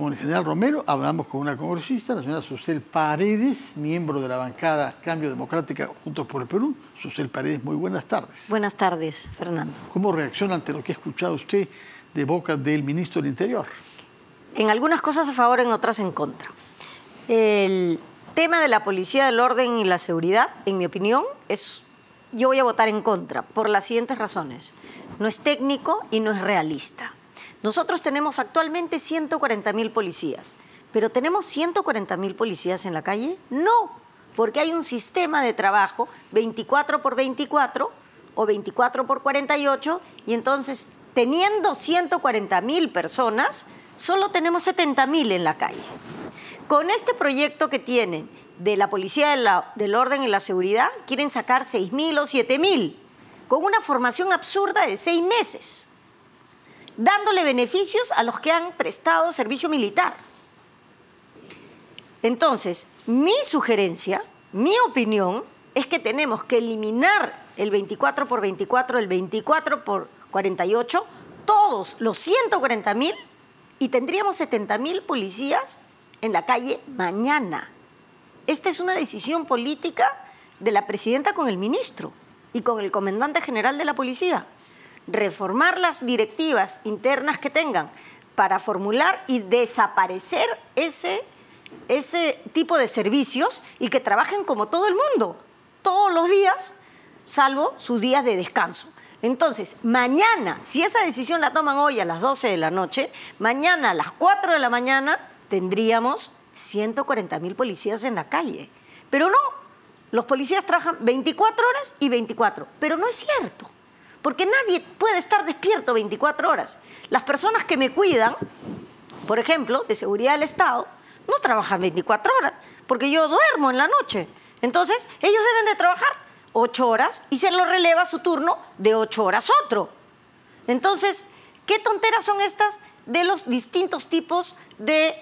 con el general Romero, hablamos con una congresista, la señora Susel Paredes, miembro de la bancada Cambio Democrática Juntos por el Perú. Susel Paredes, muy buenas tardes. Buenas tardes, Fernando. ¿Cómo reacciona ante lo que ha escuchado usted de boca del ministro del Interior? En algunas cosas a favor, en otras en contra. El tema de la policía del orden y la seguridad, en mi opinión, yo voy a votar en contra por las siguientes razones. No es técnico y no es realista. Nosotros tenemos actualmente 140.000 policías, pero ¿tenemos 140.000 policías en la calle? No, porque hay un sistema de trabajo 24 por 24 o 24 por 48 y entonces teniendo 140.000 personas, solo tenemos 70.000 en la calle. Con este proyecto que tienen de la policía del orden y la seguridad, quieren sacar 6.000 o 7.000, con una formación absurda de 6 meses, dándole beneficios a los que han prestado servicio militar. Entonces, mi sugerencia, mi opinión, es que tenemos que eliminar el 24 por 24, el 24 por 48, todos los 140.000 y tendríamos 70.000 policías en la calle mañana. Esta es una decisión política de la presidenta con el ministro y con el comandante general de la policía. Reformar las directivas internas que tengan para formular y desaparecer ese tipo de servicios y que trabajen como todo el mundo, todos los días, salvo sus días de descanso. Entonces, mañana, si esa decisión la toman hoy a las 12 de la noche, mañana a las 4 de la mañana tendríamos 140.000 policías en la calle. Pero no, los policías trabajan 24 horas y 24, pero no es cierto. Porque nadie puede estar despierto 24 horas. Las personas que me cuidan, por ejemplo, de seguridad del Estado, no trabajan 24 horas, porque yo duermo en la noche. Entonces, ellos deben de trabajar 8 horas y se lo releva su turno de 8 horas otro. Entonces, ¿qué tonteras son estas de los distintos tipos de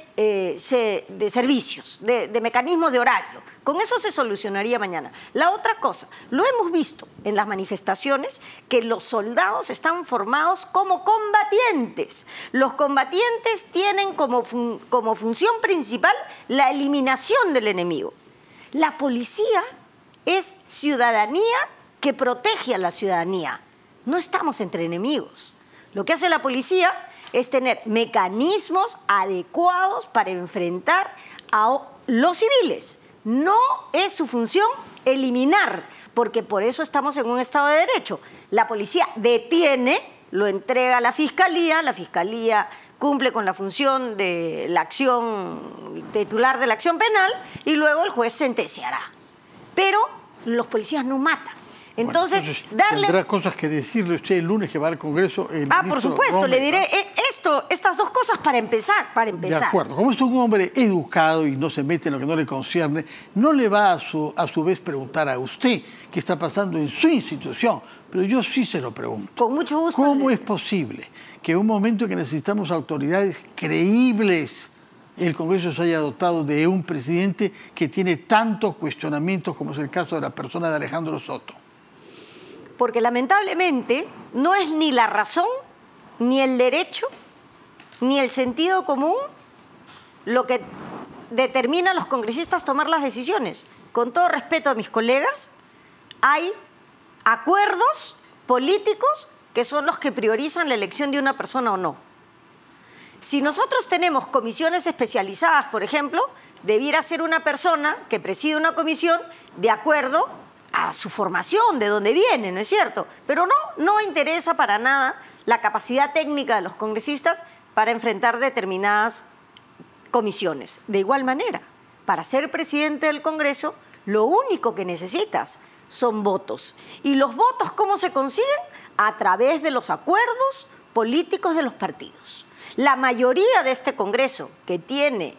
servicios, de mecanismos de horario? Con eso se solucionaría mañana. La otra cosa, lo hemos visto en las manifestaciones, que los soldados están formados como combatientes. Los combatientes tienen como función principal la eliminación del enemigo. La policía es ciudadanía que protege a la ciudadanía. No estamos entre enemigos. Lo que hace la policía es tener mecanismos adecuados para enfrentar a los civiles. No es su función eliminar, porque por eso estamos en un Estado de Derecho. La policía detiene, lo entrega a la Fiscalía cumple con la función de la acción titular de la acción penal y luego el juez sentenciará. Pero los policías no matan. Entonces, tendrá cosas que decirle usted el lunes que va al Congreso. Por supuesto, Romero, le diré estas dos cosas para empezar. De acuerdo. Como es un hombre educado y no se mete en lo que no le concierne, no le va a su vez preguntar a usted qué está pasando en su institución, pero yo sí se lo pregunto. Con mucho gusto. ¿Cómo es posible que en un momento en que necesitamos autoridades creíbles, el Congreso se haya dotado de un presidente que tiene tantos cuestionamientos como es el caso de la persona de Alejandro Soto? Porque lamentablemente no es ni la razón, ni el derecho, ni el sentido común lo que determina a los congresistas tomar las decisiones. Con todo respeto a mis colegas, hay acuerdos políticos que son los que priorizan la elección de una persona o no. Si nosotros tenemos comisiones especializadas, por ejemplo, debiera ser una persona que preside una comisión de acuerdo a su formación, de dónde viene, ¿no es cierto? Pero no interesa para nada la capacidad técnica de los congresistas para enfrentar determinadas comisiones. De igual manera, para ser presidente del Congreso, lo único que necesitas son votos. ¿Y los votos cómo se consiguen? A través de los acuerdos políticos de los partidos. La mayoría de este Congreso, que tiene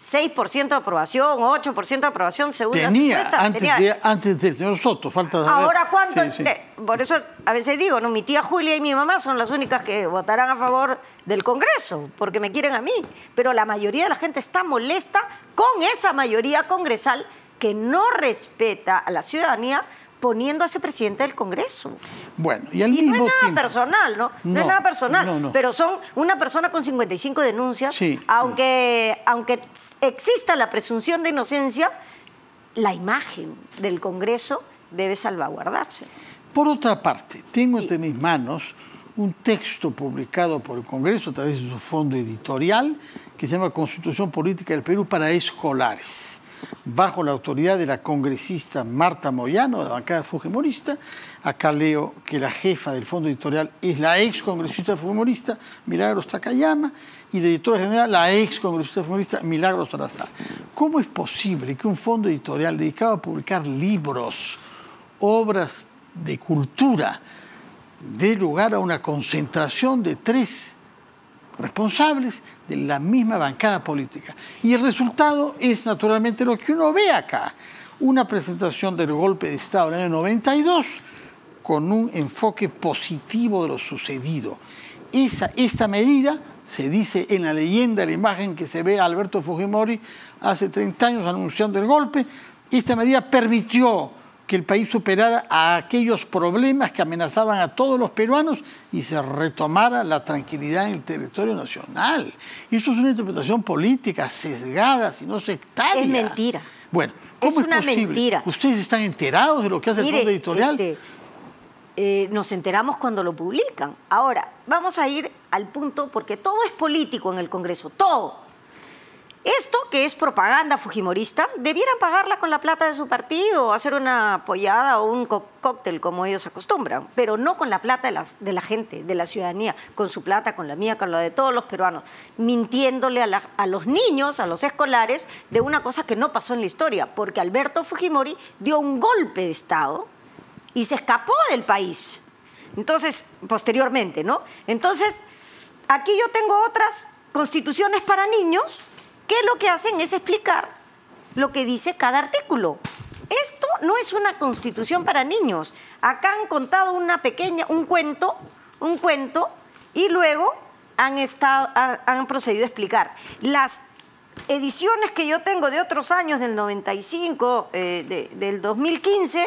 6% de aprobación, 8% de aprobación según la encuesta. Antes del señor Soto, falta saber. Ahora, ¿cuánto? Sí. Por eso a veces digo, ¿no? Mi tía Julia y mi mamá son las únicas que votarán a favor del Congreso, porque me quieren a mí. Pero la mayoría de la gente está molesta con esa mayoría congresal que no respeta a la ciudadanía poniendo a ese presidente del Congreso. Bueno, y al Y no mismo es nada tiempo... personal, ¿no? No es nada personal, pero son una persona con 55 denuncias, Sí. aunque exista la presunción de inocencia, la imagen del Congreso debe salvaguardarse. Por otra parte, tengo entre mis manos un texto publicado por el Congreso a través de su fondo editorial que se llama Constitución Política del Perú para Escolares, bajo la autoridad de la congresista Marta Moyano, de la bancada fujimorista. Acá leo que la jefa del fondo editorial es la ex congresista fujimorista Milagros Takayama y la editora general la ex congresista fujimorista Milagros Salazar. ¿Cómo es posible que un fondo editorial dedicado a publicar libros, obras de cultura, dé lugar a una concentración de 3 responsables de la misma bancada política? Y el resultado es naturalmente lo que uno ve acá. Una presentación del golpe de Estado en el año 92 con un enfoque positivo de lo sucedido. Esta medida, se dice en la leyenda, la imagen que se ve a Alberto Fujimori hace 30 años anunciando el golpe, esta medida permitió que el país superara a aquellos problemas que amenazaban a todos los peruanos y se retomara la tranquilidad en el territorio nacional. Eso es una interpretación política sesgada, si no sectaria. Es mentira. Bueno, ¿cómo es una posible? mentira. ¿Ustedes están enterados de lo que hace el fondo editorial? Nos enteramos cuando lo publican. Ahora, vamos a ir al punto, porque todo es político en el Congreso, todo. Esto, que es propaganda fujimorista, debieran pagarla con la plata de su partido, hacer una pollada o un cóctel, como ellos acostumbran, pero no con la plata de la gente, de la ciudadanía, con su plata, con la mía, con la de todos los peruanos, mintiéndole a los niños, a los escolares, de una cosa que no pasó en la historia, porque Alberto Fujimori dio un golpe de Estado y se escapó del país. Entonces, posteriormente, ¿no? Entonces, aquí yo tengo otras constituciones para niños que lo que hacen es explicar lo que dice cada artículo. Esto no es una constitución para niños. Acá han contado un cuento, y luego han procedido a explicar. Las ediciones que yo tengo de otros años, del 95, del 2015,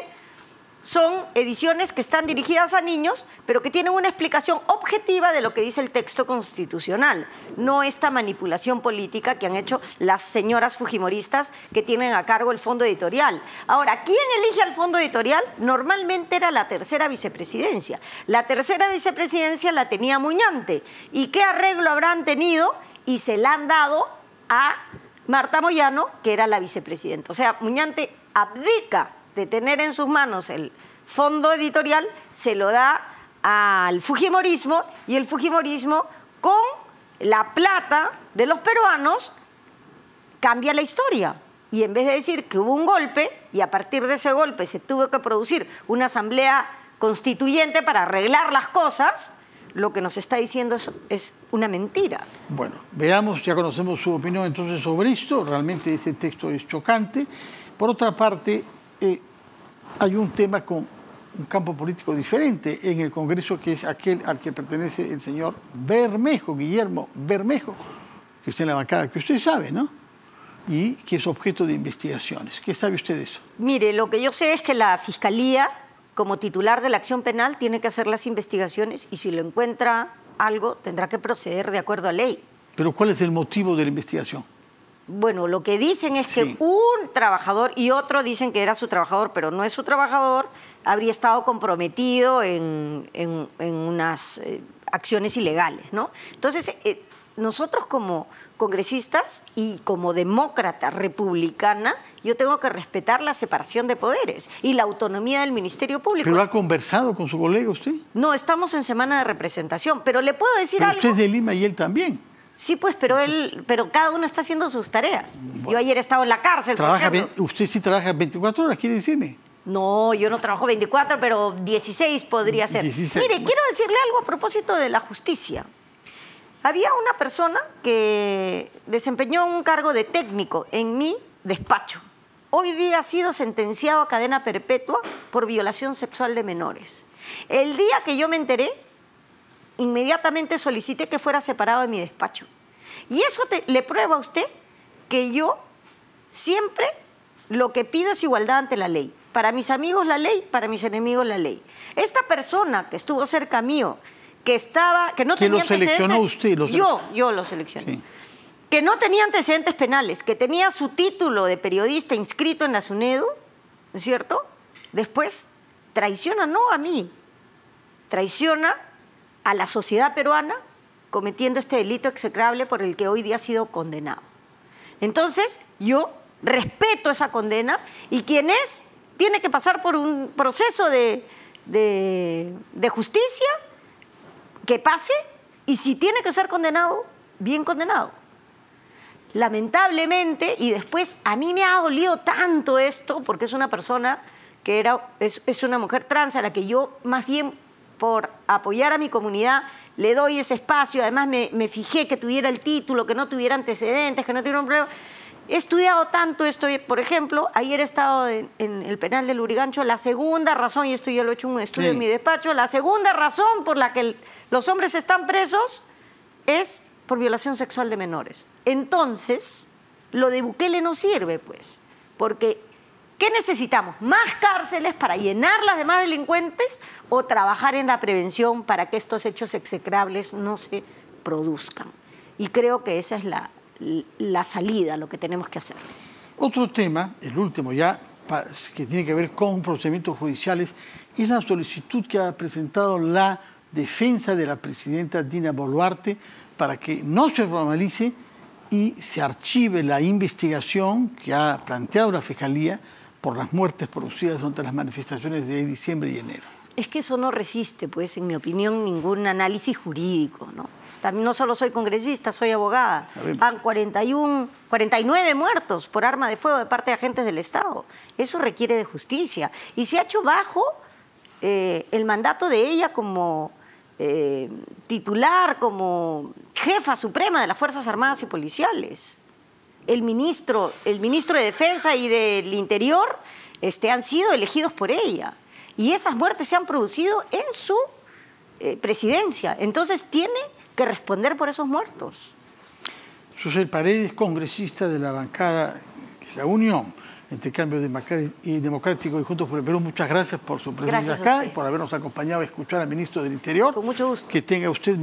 son ediciones que están dirigidas a niños, pero que tienen una explicación objetiva de lo que dice el texto constitucional, no esta manipulación política que han hecho las señoras fujimoristas que tienen a cargo el fondo editorial. Ahora, ¿quién elige al fondo editorial? Normalmente era la tercera vicepresidencia. La tercera vicepresidencia la tenía Muñante. ¿Y qué arreglo habrán tenido? Y se la han dado a Marta Moyano, que era la vicepresidenta. O sea, Muñante abdica de tener en sus manos el fondo editorial, se lo da al fujimorismo, y el fujimorismo, con la plata de los peruanos, cambia la historia. Y en vez de decir que hubo un golpe, y a partir de ese golpe se tuvo que producir una asamblea constituyente para arreglar las cosas, lo que nos está diciendo es una mentira. Bueno, veamos, ya conocemos su opinión entonces sobre esto. Realmente ese texto es chocante. Por otra parte, hay un tema con un campo político diferente en el Congreso, que es aquel al que pertenece el señor Bermejo, Guillermo Bermejo, que está en la bancada, que usted sabe, ¿no? Y que es objeto de investigaciones. ¿Qué sabe usted de eso? Mire, lo que yo sé es que la Fiscalía, como titular de la acción penal, tiene que hacer las investigaciones y si lo encuentra algo, tendrá que proceder de acuerdo a ley. ¿Pero cuál es el motivo de la investigación? Bueno, lo que dicen es que un trabajador, y otro dicen que era su trabajador, pero no es su trabajador, habría estado comprometido en unas acciones ilegales, ¿no? Entonces, nosotros como congresistas y como demócrata republicana, yo tengo que respetar la separación de poderes y la autonomía del Ministerio Público. ¿Pero ha conversado con su colega usted? No, estamos en semana de representación, pero le puedo decir pero algo. Usted es de Lima y él también. Sí, pues, pero cada uno está haciendo sus tareas. Bueno, yo ayer estaba en la cárcel, por ejemplo. ¿Usted sí trabaja 24 horas, quiere decirme? No, yo no trabajo 24, pero 16 podría ser. 16. Mire, quiero decirle algo a propósito de la justicia. Había una persona que desempeñó un cargo de técnico en mi despacho. Hoy día ha sido sentenciado a cadena perpetua por violación sexual de menores. El día que yo me enteré, inmediatamente solicité que fuera separado de mi despacho. Y eso le prueba a usted que yo siempre lo que pido es igualdad ante la ley. Para mis amigos la ley, para mis enemigos la ley. Esta persona que estuvo cerca mío, que no tenía antecedentes... ¿Quién lo seleccionó usted? Yo lo seleccioné. Sí. Que no tenía antecedentes penales, que tenía su título de periodista inscrito en la SUNEDU, ¿no es cierto? Después traiciona no a mí, traiciona a la sociedad peruana cometiendo este delito execrable por el que hoy día ha sido condenado. Entonces, yo respeto esa condena y quien es, tiene que pasar por un proceso de justicia que pase, y si tiene que ser condenado, bien condenado. Lamentablemente, y después a mí me ha dolido tanto esto, porque es una persona que es una mujer trans a la que yo más bien por apoyar a mi comunidad le doy ese espacio. Además me fijé que tuviera el título, que no tuviera antecedentes, que no tuviera un problema. He estudiado tanto esto, por ejemplo, ayer he estado en el penal de Lurigancho. La segunda razón, y esto ya lo he hecho un estudio en mi despacho, la segunda razón por la que los hombres están presos es por violación sexual de menores. Entonces, lo de Bukele no sirve, pues, porque ¿qué necesitamos? ¿Más cárceles para llenarlas de más delincuentes o trabajar en la prevención para que estos hechos execrables no se produzcan? Y creo que esa es la salida, lo que tenemos que hacer. Otro tema, el último ya, que tiene que ver con procedimientos judiciales, es la solicitud que ha presentado la defensa de la presidenta Dina Boluarte para que no se formalice y se archive la investigación que ha planteado la Fiscalía por las muertes producidas durante las manifestaciones de diciembre y enero. Es que eso no resiste, pues, en mi opinión, ningún análisis jurídico, ¿no? También no solo soy congresista, soy abogada. Han 49 muertos por arma de fuego de parte de agentes del Estado. Eso requiere de justicia. Y se ha hecho bajo el mandato de ella como titular, como jefa suprema de las Fuerzas Armadas y Policiales. El ministro de Defensa y del Interior han sido elegidos por ella. Y esas muertes se han producido en su presidencia. Entonces tiene que responder por esos muertos. Susel Paredes, congresista de la bancada, que es la Unión entre Cambio Democrático y Juntos por el Perú, muchas gracias por su presencia acá y por habernos acompañado a escuchar al ministro del Interior. Con mucho gusto. Que tenga usted